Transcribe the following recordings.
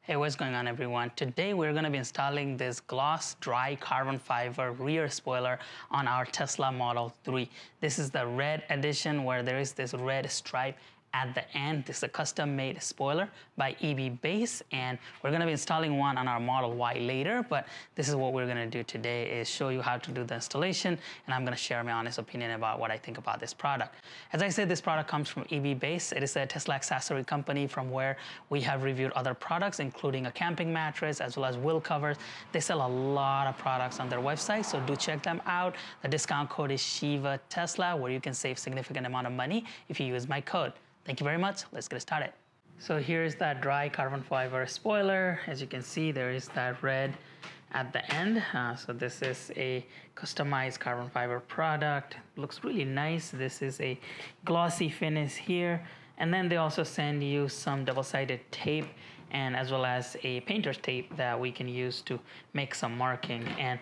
Hey, what's going on everyone? Today we're going to be installing this gloss dry carbon fiber rear spoiler on our Tesla Model 3. This is the red edition where there is this red stripe at the end. This is a custom made spoiler by EB Base, and we're going to be installing one on our Model Y later, but this is what we're going to do today is show you how to do the installation, and I'm going to share my honest opinion about what I think about this product. As I said, this product comes from EB Base. It is a Tesla accessory company from where we have reviewed other products, including a camping mattress as well as wheel covers. They sell a lot of products on their website, so do check them out. The discount code is Shiva Tesla, where you can save significant amount of money if you use my code. Thank you very much. Let's get started. So here's that dry carbon fiber spoiler. As you can see, there is that red at the end. So this is a customized carbon fiber product. Looks really nice. This is a glossy finish here. And then they also send you some double-sided tape and as well as a painter's tape that we can use to make some marking. And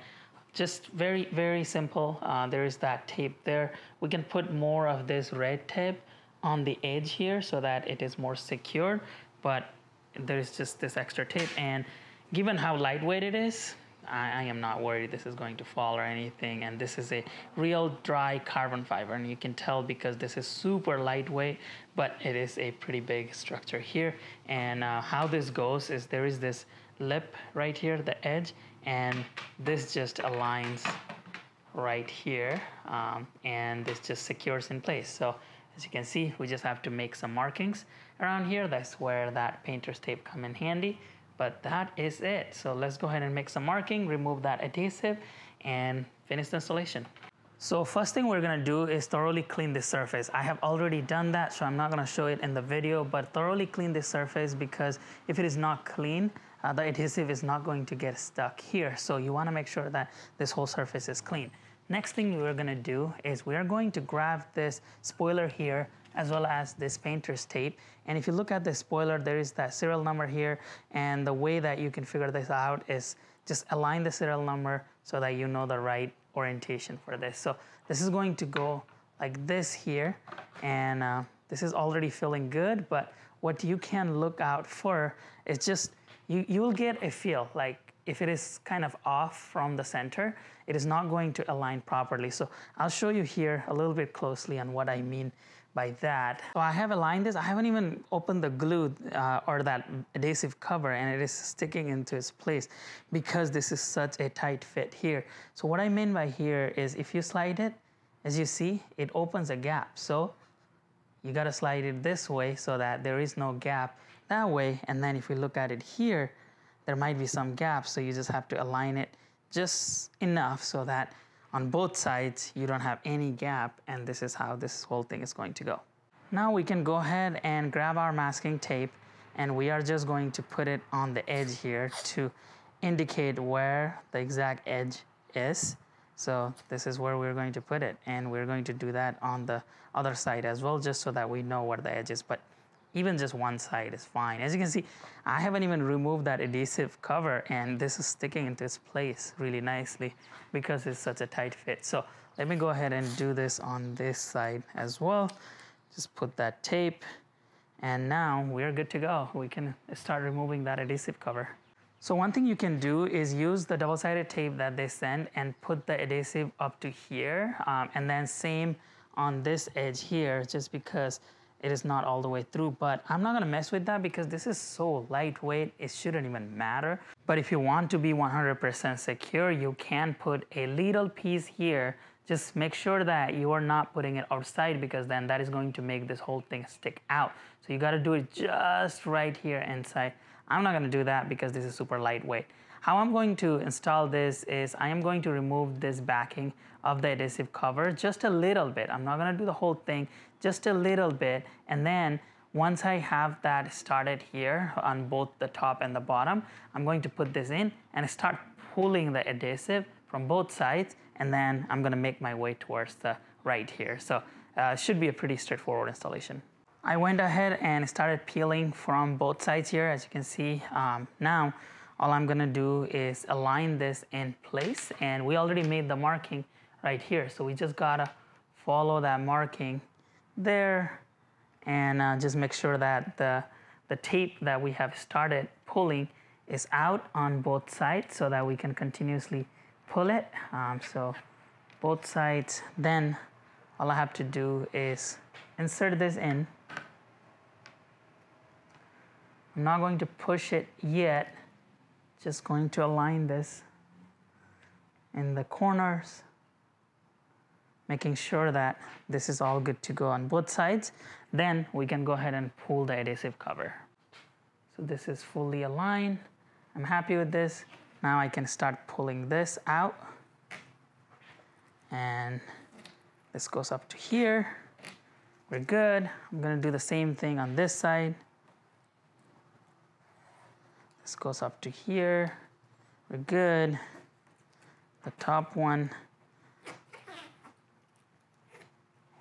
just very, very simple. There is that tape there. We can put more of this red tape on the edge here so that it is more secure, but there is just this extra tape, and given how lightweight it is, I am not worried this is going to fall or anything. And this is a real dry carbon fiber, and you can tell because this is super lightweight, but it is a pretty big structure here. And how this goes is there is this lip right here, the edge, and this just aligns right here, and this just secures in place. So as you can see, we just have to make some markings around here. That's where that painter's tape come in handy, but that is it. So let's go ahead and make some marking, remove that adhesive, and finish the installation. So first thing we're gonna do is thoroughly clean this surface. I have already done that, so I'm not gonna show it in the video, but thoroughly clean this surface, because if it is not clean, the adhesive is not going to get stuck here. So you wanna make sure that this whole surface is clean. Next thing we're gonna do is we are going to grab this spoiler here as well as this painter's tape. And if you look at the spoiler, there is that serial number here. And the way that you can figure this out is just align the serial number so that you know the right orientation for this. So this is going to go like this here. And this is already feeling good, but what you can look out for is just, you will get a feel like if it is kind of off from the center, it is not going to align properly. So I'll show you here a little bit closely on what I mean by that. So I have aligned this. I haven't even opened the glue or that adhesive cover, and it is sticking into its place because this is such a tight fit here. So what I mean by here is if you slide it, as you see, it opens a gap. So you gotta slide it this way so that there is no gap that way. And then if we look at it here, there might be some gaps, so you just have to align it just enough so that on both sides you don't have any gap, and this is how this whole thing is going to go. Now we can go ahead and grab our masking tape, and we are just going to put it on the edge here to indicate where the exact edge is. So this is where we're going to put it, and we're going to do that on the other side as well, just so that we know where the edge is. But even just one side is fine. As you can see, I haven't even removed that adhesive cover, and this is sticking into its place really nicely because it's such a tight fit. So let me go ahead and do this on this side as well. Just put that tape, and now we're good to go. We can start removing that adhesive cover. So one thing you can do is use the double-sided tape that they send and put the adhesive up to here, and then same on this edge here, just because it is not all the way through. But I'm not gonna mess with that because this is so lightweight, it shouldn't even matter. But if you want to be 100% secure, you can put a little piece here. Just make sure that you are not putting it outside, because then that is going to make this whole thing stick out. So you gotta do it just right here inside. I'm not gonna do that because this is super lightweight. How I'm going to install this is I am going to remove this backing of the adhesive cover just a little bit. I'm not gonna do the whole thing, just a little bit. And then once I have that started here on both the top and the bottom, I'm going to put this in and start pulling the adhesive from both sides, and then I'm gonna make my way towards the right here. So it should be a pretty straightforward installation. I went ahead and started peeling from both sides here, as you can see. Now, all I'm gonna do is align this in place, and we already made the marking right here. So we just gotta follow that marking there, and just make sure that the the tape that we have started pulling is out on both sides so that we can continuously pull it. So both sides, then all I have to do is insert this in. I'm not going to push it yet, just going to align this in the corners, making sure that this is all good to go on both sides. Then we can go ahead and pull the adhesive cover. So this is fully aligned. I'm happy with this. Now I can start pulling this out. And this goes up to here. We're good. I'm gonna do the same thing on this side. This goes up to here. We're good. The top one.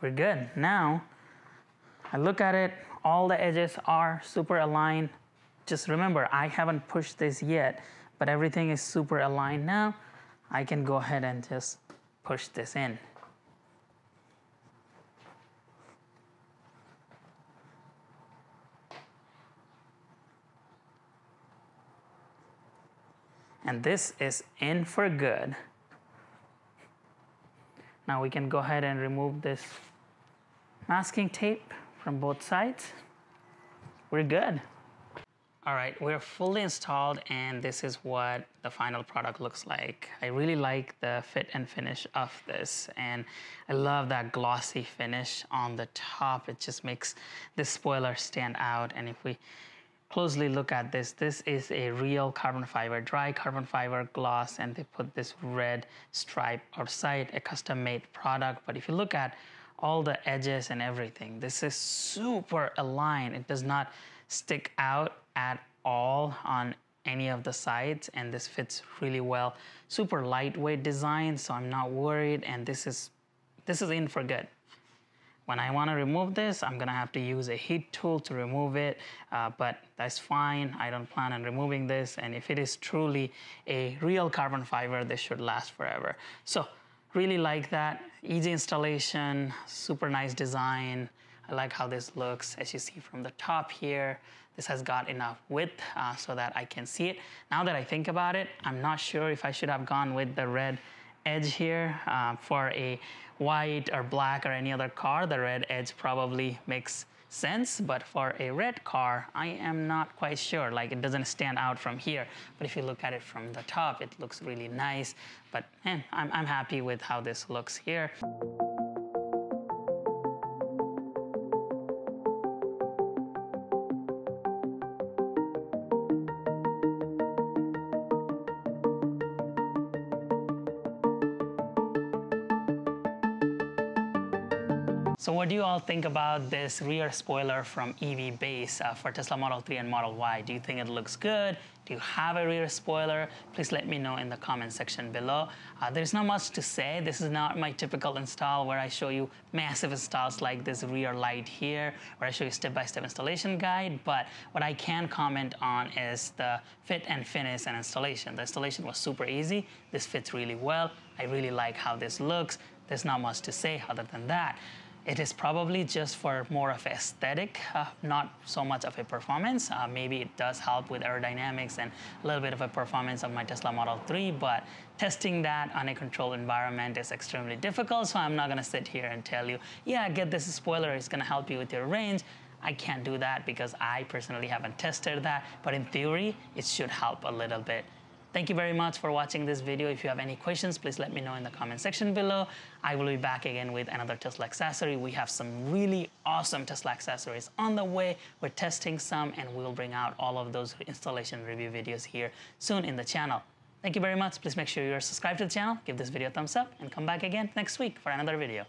We're good. Now, I look at it, all the edges are super aligned. Just remember, I haven't pushed this yet, but everything is super aligned now. I can go ahead and just push this in. And this is in for good. Now we can go ahead and remove this masking tape from both sides. We're good. All right, we're fully installed, and this is what the final product looks like. I really like the fit and finish of this, and I love that glossy finish on the top. It just makes this spoiler stand out. And if we closely look at this, this is a real carbon fiber, dry carbon fiber gloss, and they put this red stripe outside, a custom-made product. But if you look at all the edges and everything, this is super aligned. It does not stick out at all on any of the sides, and this fits really well. Super lightweight design, so I'm not worried, and this is in for good. When I want to remove this, I'm gonna have to use a heat tool to remove it, but that's fine. I don't plan on removing this, and if it is truly a real carbon fiber, this should last forever. So really like that. Easy installation, super nice design. I like how this looks. As you see from the top here, this has got enough width so that I can see it. Now that I think about it, I'm not sure if I should have gone with the red edge here. For a white or black or any other car, the red edge probably makes sense, but for a red car, I am not quite sure. Like, it doesn't stand out from here, but if you look at it from the top, it looks really nice. But I'm happy with how this looks here. So what do you all think about this rear spoiler from EV Base for Tesla Model 3 and Model Y? Do you think it looks good? Do you have a rear spoiler? Please let me know in the comment section below. There's not much to say. This is not my typical install where I show you massive installs like this rear light here, where I show you step-by-step installation guide. But what I can comment on is the fit and finish and installation. The installation was super easy. This fits really well. I really like how this looks. There's not much to say other than that. It is probably just for more of aesthetic, not so much of a performance. Maybe it does help with aerodynamics and a little bit of a performance of my Tesla Model 3, but testing that on a controlled environment is extremely difficult, so I'm not gonna sit here and tell you, yeah, get this spoiler, it's gonna help you with your range. I can't do that because I personally haven't tested that, but in theory, it should help a little bit. Thank you very much for watching this video. If you have any questions, please let me know in the comment section below. I will be back again with another Tesla accessory. We have some really awesome Tesla accessories on the way. We're testing some, and we'll bring out all of those installation review videos here soon in the channel. Thank you very much. Please make sure you're subscribed to the channel, give this video a thumbs up, and come back again next week for another video.